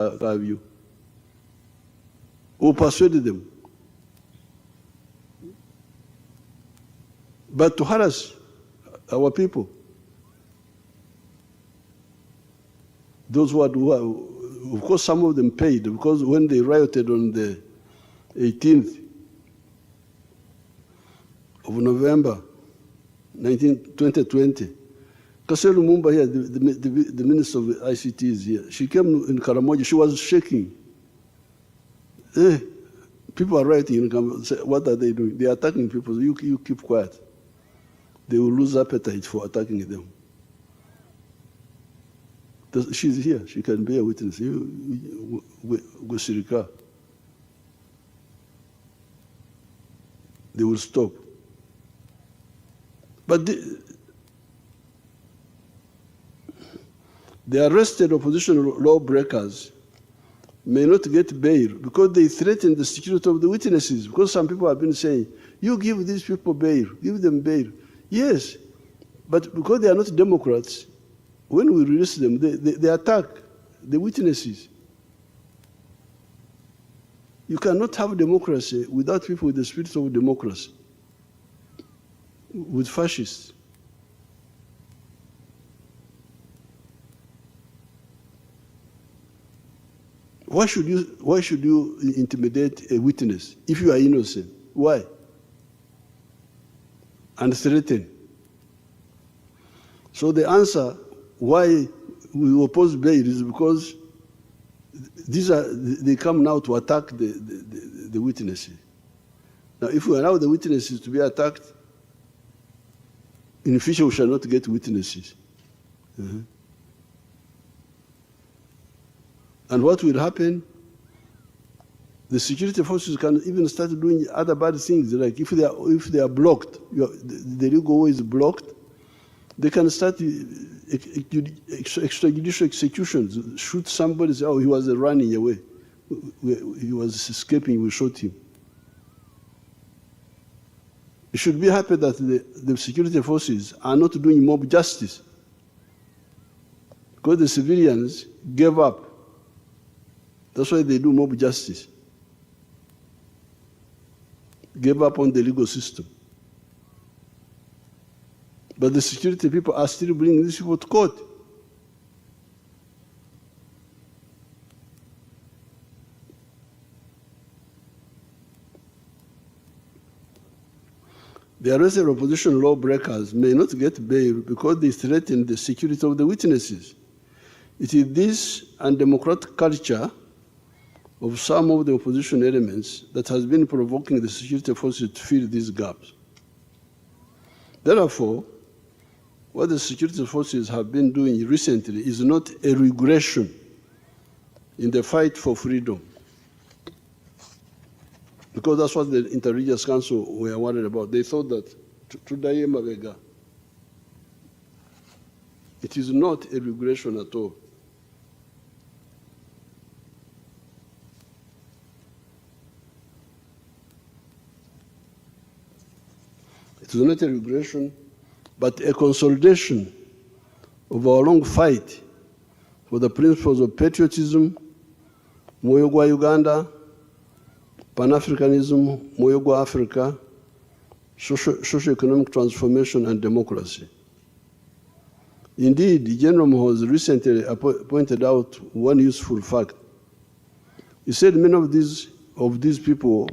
have you. Who persuaded them? But to harass our people. Those who are, of course, some of them paid, because when they rioted on the 18th of November, 2020, Kassim Lumumba here, the Minister of ICT is here. She came in Karamoja, she was shaking. People are rioting in Karamoja. What are they doing? They are attacking people. So you keep quiet. They will lose appetite for attacking them. She's here. She can be a witness. Gusirika. They will stop. But the arrested opposition lawbreakers may not get bail because they threaten the security of the witnesses. Because some people have been saying, you give these people bail, give them bail. Yes, but because they are not Democrats, when we release them, they attack the witnesses. You cannot have democracy without people with the spirit of democracy, with fascists. Why should you intimidate a witness if you are innocent? Why? And threaten. So the answer why we oppose bail is because they come now to attack the witnesses. Now, if we allow the witnesses to be attacked, in the future we shall not get witnesses. And what will happen? The security forces can even start doing other bad things. Like if they are blocked, the legal way is blocked, they can start extrajudicial executions. Shoot somebody, say, oh, he was running away. He was escaping, we shot him. You should be happy that the security forces are not doing mob justice, because the civilians gave up. That's why they do mob justice. Gave up on the legal system. But the security people are still bringing these people to court. The arrested opposition lawbreakers may not get bail because they threaten the security of the witnesses. It is this undemocratic culture of some of the opposition elements that has been provoking the security forces to fill these gaps. Therefore, what the security forces have been doing recently is not a regression in the fight for freedom, because that's what the Inter-Religious Council were worried about. They thought that Tudaye Mabega, it is not a regression at all. It is not a regression, but a consolidation of our long fight for the principles of patriotism, Moyo gwa Uganda, Pan-Africanism, Moyo gwa Africa, socio-economic transformation, and democracy. Indeed, General Muhoozi recently pointed out one useful fact. He said many of these people,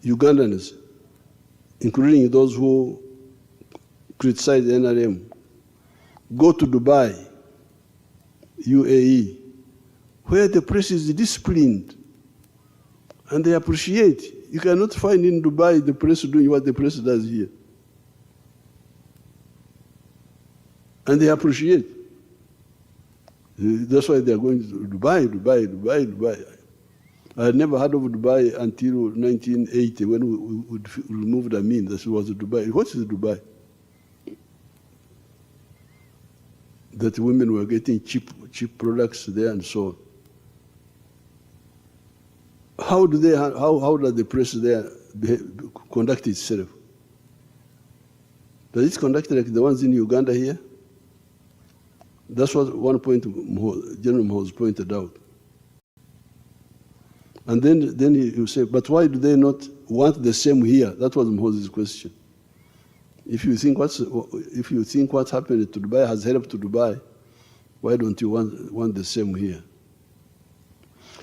Ugandans, including those who criticize the NRM, go to Dubai, UAE, where the press is disciplined and they appreciate. You cannot find in Dubai the press doing what the press does here. And they appreciate. That's why they are going to Dubai. I had never heard of Dubai until 1980 when we removed Amin. That was Dubai. What is Dubai? That women were getting cheap products there and so on. How does the press there conduct itself? Does it conduct like the ones in Uganda here? That's what one point General Mhoz pointed out. And then he say, but why do they not want the same here? That was Mhoz's question. If you think what happened to Dubai has helped to Dubai, why don't you want the same here?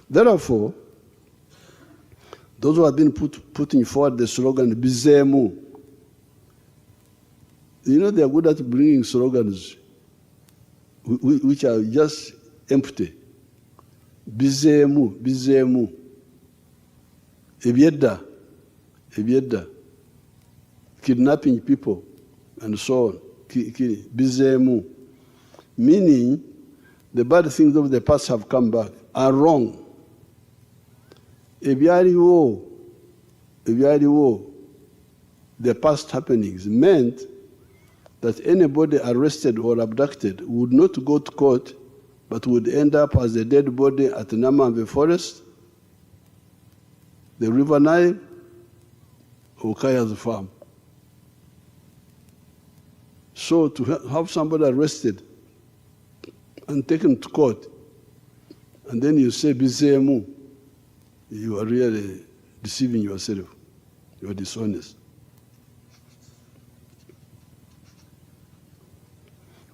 Therefore, those who have been putting forward the slogan Bizemu, they are good at bringing slogans which are just empty. Bizemu, Bizemu. Ebyedda, kidnapping people, and so on. Bizemu. Meaning, the bad things of the past have come back, are wrong. Ebyaliwo, the past happenings meant that anybody arrested or abducted would not go to court, but would end up as a dead body at Namamve Forest, the River Nile, or Kaya's farm. So to have somebody arrested and taken to court, and then you say Bizemu, you are really deceiving yourself. You are dishonest.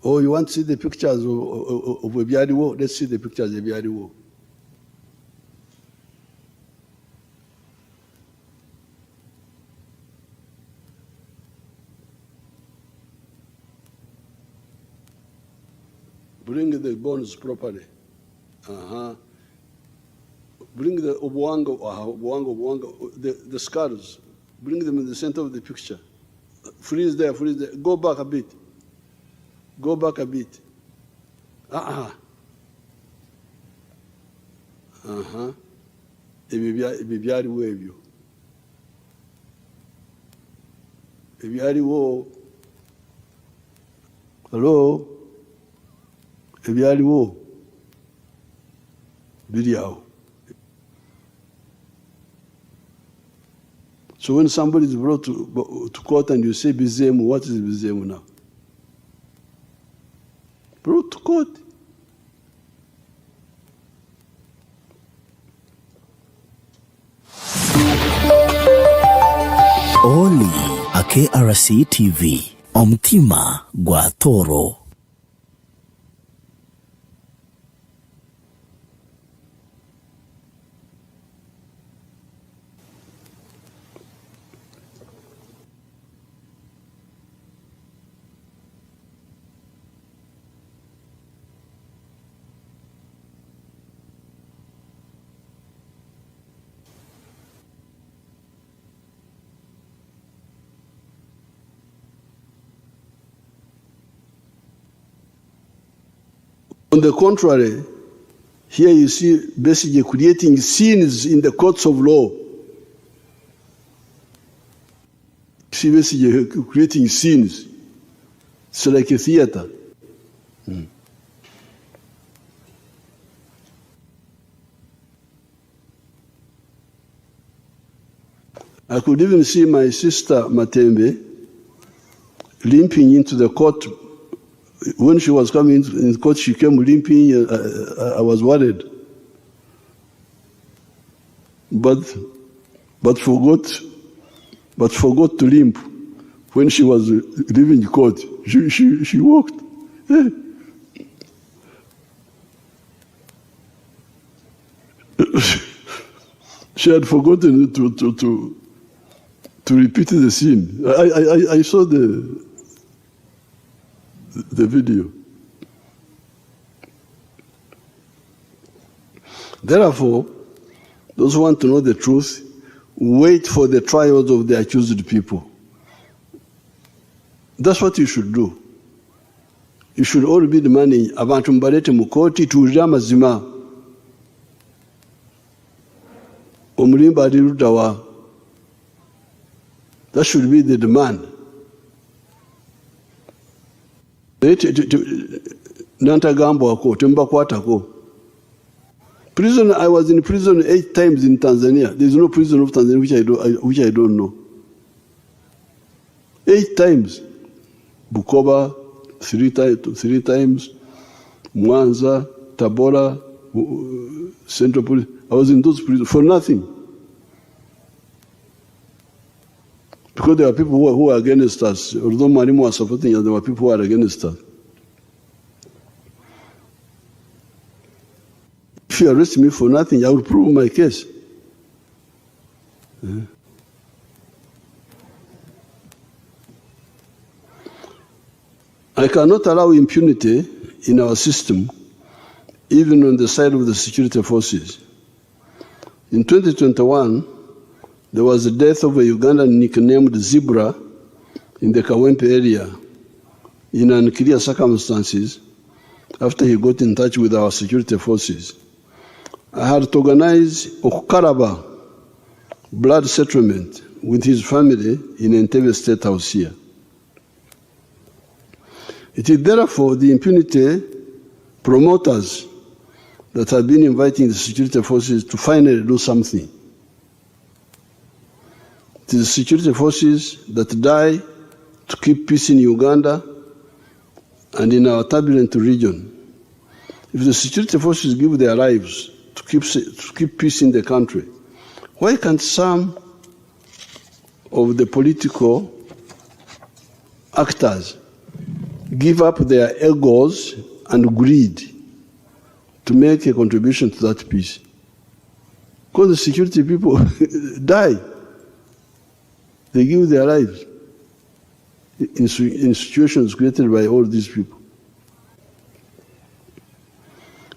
Oh, you want to see the pictures of Ebyaliwo? Let's see the pictures of Ebyaliwo. Bring the bones properly. Bring the Obwango, the skulls. Bring them in the center of the picture. Freeze there, freeze there. Go back a bit. Go back a bit. Ebyaliwo ebyo. Ebyaliwo. Hello? Ebyaliwo. Biri awo. So when somebody is brought to court and you say Bizemu, what is Bizemu now? Brought to court. Oli a KRC TV, Omutima gwa Toro. On the contrary, here you see basically creating scenes in the courts of law. See basically creating scenes. It's like a theater. I could even see my sister Matembe limping into the court. When she was coming in court, she came limping. I was worried, but forgot to limp. When she was leaving the court, she walked. She had forgotten to repeat the scene. I saw the video. Therefore, those who want to know the truth, wait for the trials of the accused people. That's what you should do. You should all be demanding abantu mbalete mu kooti tuwulire amazima. Omulimba ali ludda wa? That should be the demand. Nantagambwako tembakwatako. Prison, I was in prison 8 times in Tanzania. There is no prison of Tanzania which I don't know. 8 times. Bukoba 3 times. Mwanza, Tabora, Central Police. I was in those prisons for nothing. Because there are people who were against us. Although Mwalimu was supporting us, there were people who were against us. If you arrest me for nothing, I will prove my case. I cannot allow impunity in our system, even on the side of the security forces. In 2021, there was the death of a Ugandan nicknamed Zebra in the Kawempe area in unclear circumstances after he got in touch with our security forces. I had to organize Okukaraba blood settlement with his family in Entebbe State House here. It is therefore the impunity promoters that have been inviting the security forces to finally do something. It is the security forces that die to keep peace in Uganda and in our turbulent region. If the security forces give their lives to keep peace in the country, why can't some of the political actors give up their egos and greed to make a contribution to that peace? Because the security people die. They give their lives in situations created by all these people.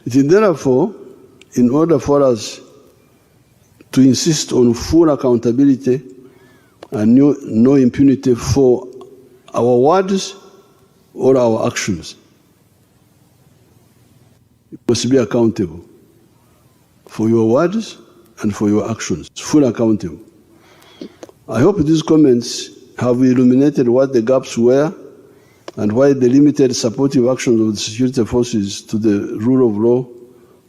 It is therefore, in order for us to insist on full accountability and no impunity for our words or our actions, you must be accountable for your words and for your actions, full accountable. I hope these comments have illuminated what the gaps were and why the limited supportive actions of the security forces to the rule of law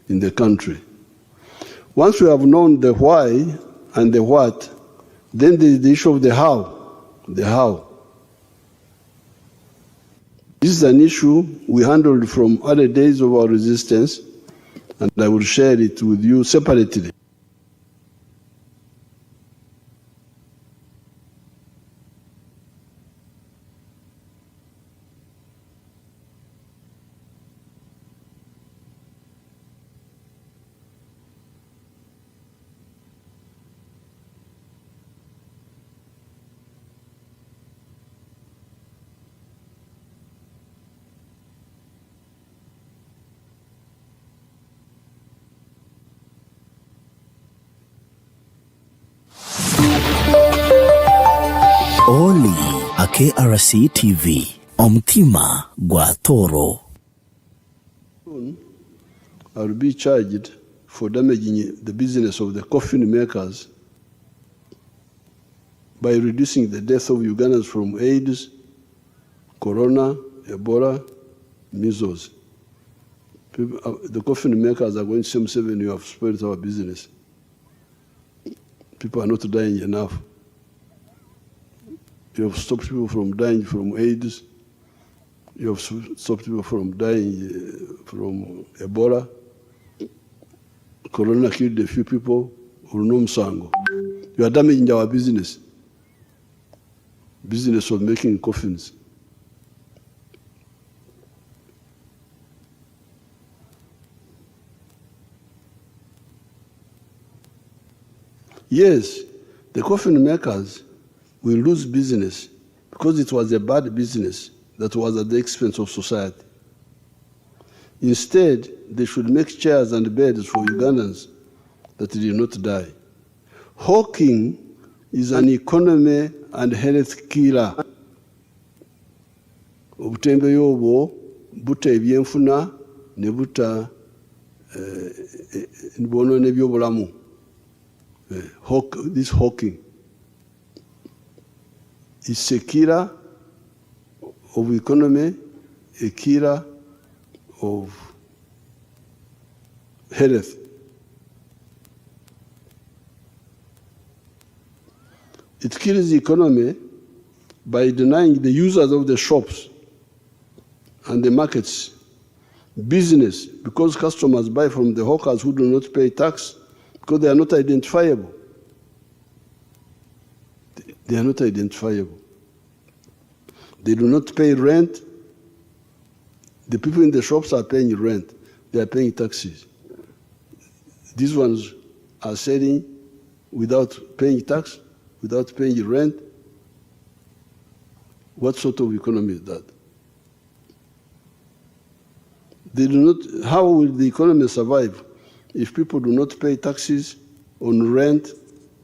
in the country. Once we have known the why and the what, then there is the issue of the how. The how. This is an issue we handled from early days of our resistance, and I will share it with you separately. Oli a KRC TV Omutima gwa Toro. I will be charged for damaging the business of the coffin makers by reducing the death of Ugandans from AIDS, Corona, Ebola, measles. The coffin makers are going to say, you have spoiled our business. People are not dying enough. You have stopped people from dying from AIDS. You have stopped people from dying from Ebola. Corona killed a few people. You are damaging our business. Business of making coffins. Yes, the coffin makers will lose business because it was a bad business that was at the expense of society. Instead, they should make chairs and beds for Ugandans that did not die. Hawking is an economy and health killer. Obutembe yobo buta ebyenfuna ne buta bono nebyobulamu. This hawking is a killer of economy, a killer of health. It kills the economy by denying the users of the shops and the markets Business, because customers buy from the hawkers who do not pay tax, because they are not identifiable. They are not identifiable. They do not pay rent. The people in the shops are paying rent. They are paying taxes. These ones are selling without paying tax, without paying rent. What sort of economy is that? They do not, how will the economy survive if people do not pay taxes on rent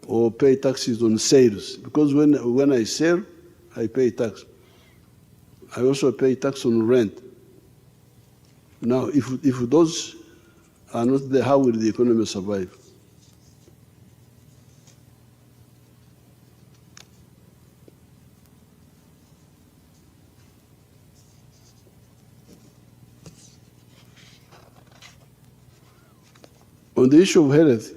or pay taxes on sales? Because when I sell, I pay tax. I also pay tax on rent. Now, if those are not there, how will the economy survive? On the issue of health,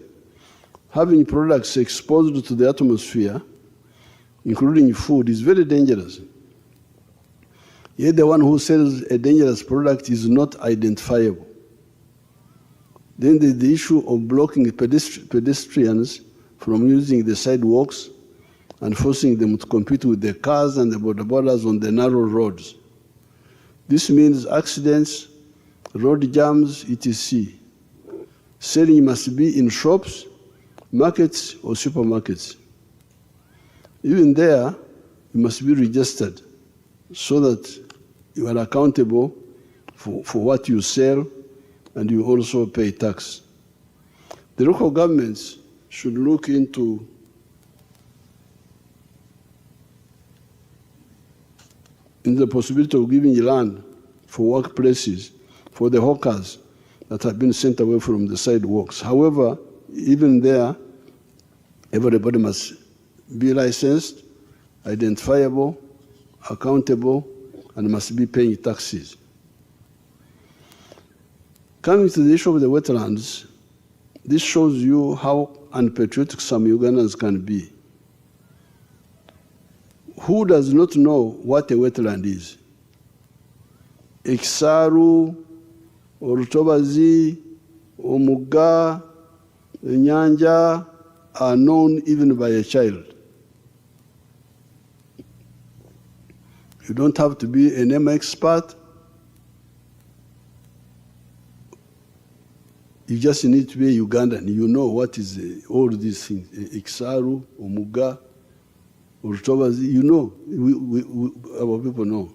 having products exposed to the atmosphere, including food, is very dangerous. Yet the one who sells a dangerous product is not identifiable. Then there's the issue of blocking pedestrians from using the sidewalks and forcing them to compete with the cars and the bodabodas on the narrow roads. This means accidents, road jams, etc. Selling must be in shops, markets, or supermarkets. Even there, you must be registered so that you are accountable for what you sell and you also pay tax. The local governments should look into the possibility of giving land for workplaces for the hawkers that have been sent away from the sidewalks. However, even there, everybody must be licensed, identifiable, accountable, and must be paying taxes. Coming to the issue of the wetlands, this shows you how unpatriotic some Ugandans can be. Who does not know what a wetland is? Ekisaaru, Orutobazi, Omugga, Enyanja are known even by a child. You don't have to be an NEMA expert. You just need to be a Ugandan. You know what is all these things. Ekisaaru, Omugga, Orutobazi, you know, our people know.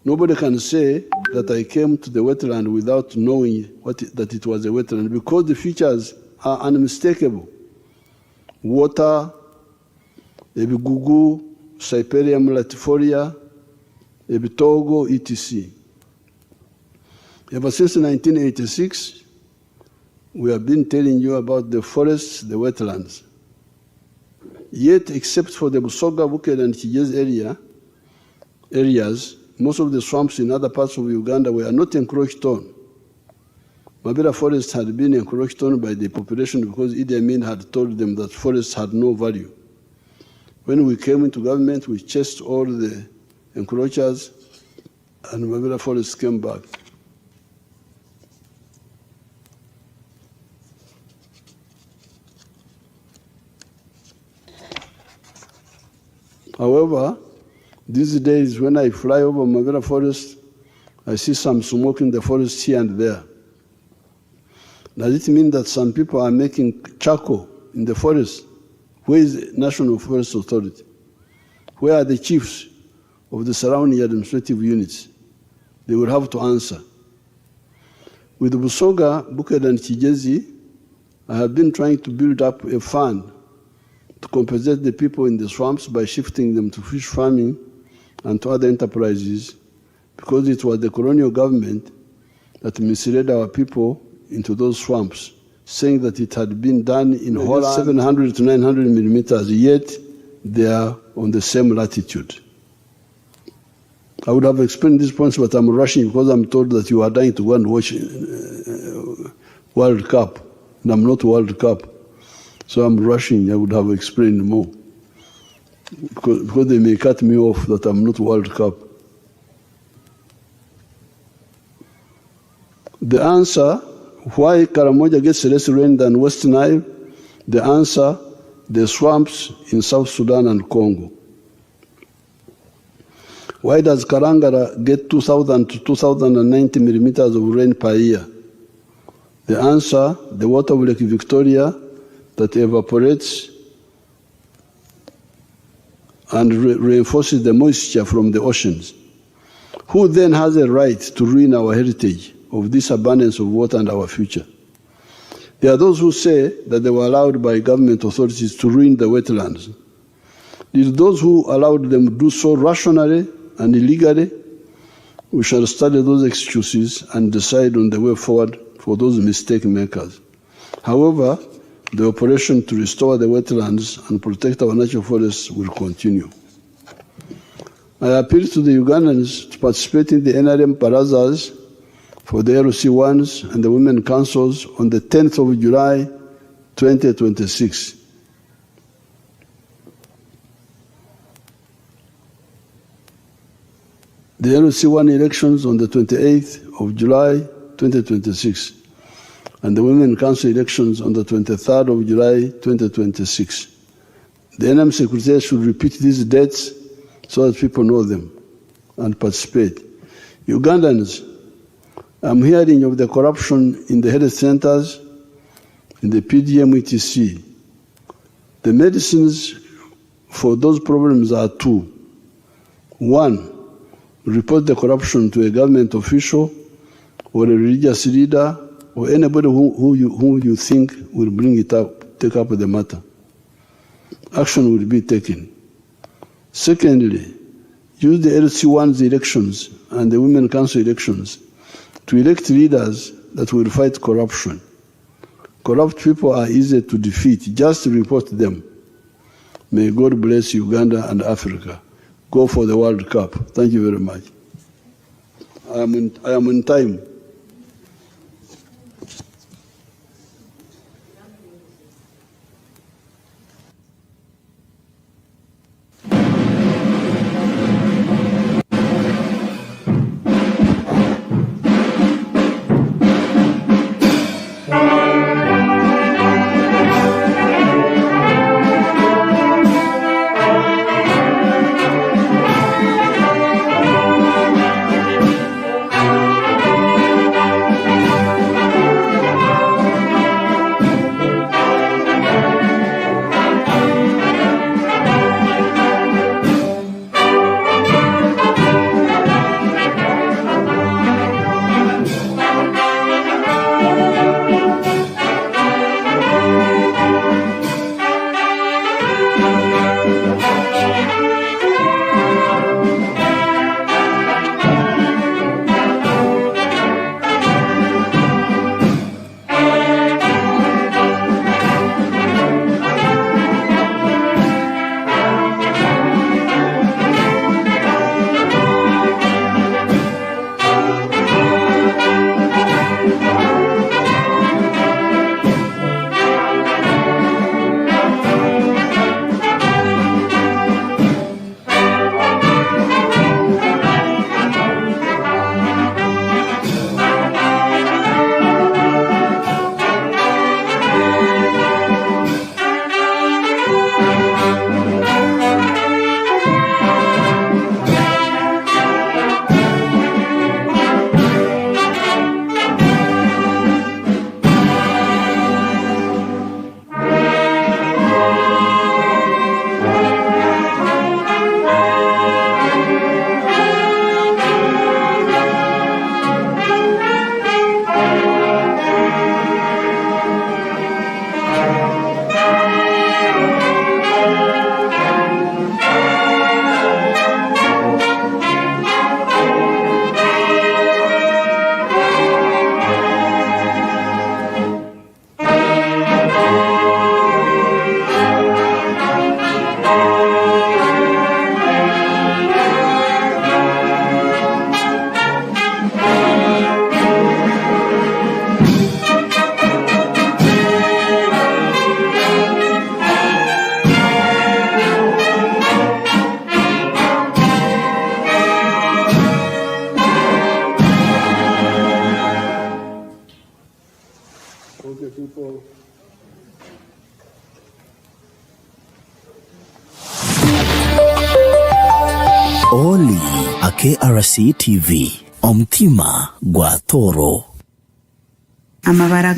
Nobody can say that I came to the wetland without knowing that it was a wetland, because the features are unmistakable. Water, ebigugu, Cyperium latifolia, ebitogo, etc. Ever since 1986, we have been telling you about the forests, the wetlands. Yet, except for the Busoga, Bukedde, and Kigezi areas, most of the swamps in other parts of Uganda were not encroached on. Mabera forest had been encroached on by the population because Idi Amin had told them that forests had no value. When we came into government, we chased all the encroachers, and Mabera forest came back. However, these days when I fly over Mabera forest, I see some smoke in the forest here and there. Does it mean that some people are making charcoal in the forest? Where is the National Forest Authority? Where are the chiefs of the surrounding administrative units? They will have to answer. With Busoga, Bukedde, and Kigezi, I have been trying to build up a fund to compensate the people in the swamps by shifting them to fish farming and to other enterprises, because it was the colonial government that misled our people into those swamps, saying that it had been done in Holland 700 to 900 millimeters, yet they are on the same latitude. I would have explained these points, but I'm rushing because I'm told that you are dying to go and watch World Cup, and I'm not World Cup. So I'm rushing. I would have explained more. Because they may cut me off that I'm not World Cup. The answer, why Karamoja gets less rain than West Nile? The answer, the swamps in South Sudan and Congo. Why does Karangara get 2,000 to 2,090 millimeters of rain per year? The answer, the water of Lake Victoria that evaporates and reinforces the moisture from the oceans. Who then has a right to ruin our heritage of this abundance of water and our future? There are those who say that they were allowed by government authorities to ruin the wetlands. Did those who allowed them do so rationally and illegally? We shall study those excuses and decide on the way forward for those mistake makers. However, the operation to restore the wetlands and protect our natural forests will continue. I appeal to the Ugandans to participate in the NRM Barazas for the LC1s and the Women Councils on the 10th of July, 2026. The LC1 elections on the 28th of July, 2026, and the Women Council elections on the 23rd of July, 2026. The NM Secretary should repeat these dates so that people know them and participate. Ugandans, I'm hearing of the corruption in the health centers, in the PDM etc. The medicines for those problems are two. One, report the corruption to a government official or a religious leader or anybody who you think will bring it up, take up the matter. Action will be taken. Secondly, use the LC1's elections and the Women Council elections to elect leaders that will fight corruption. Corrupt people are easy to defeat. Just report them. May God bless Uganda and Africa. Go for the World Cup. Thank you very much. I am in time. Okay, people. Oli a KRC TV Omutima gwa Toro. Amabara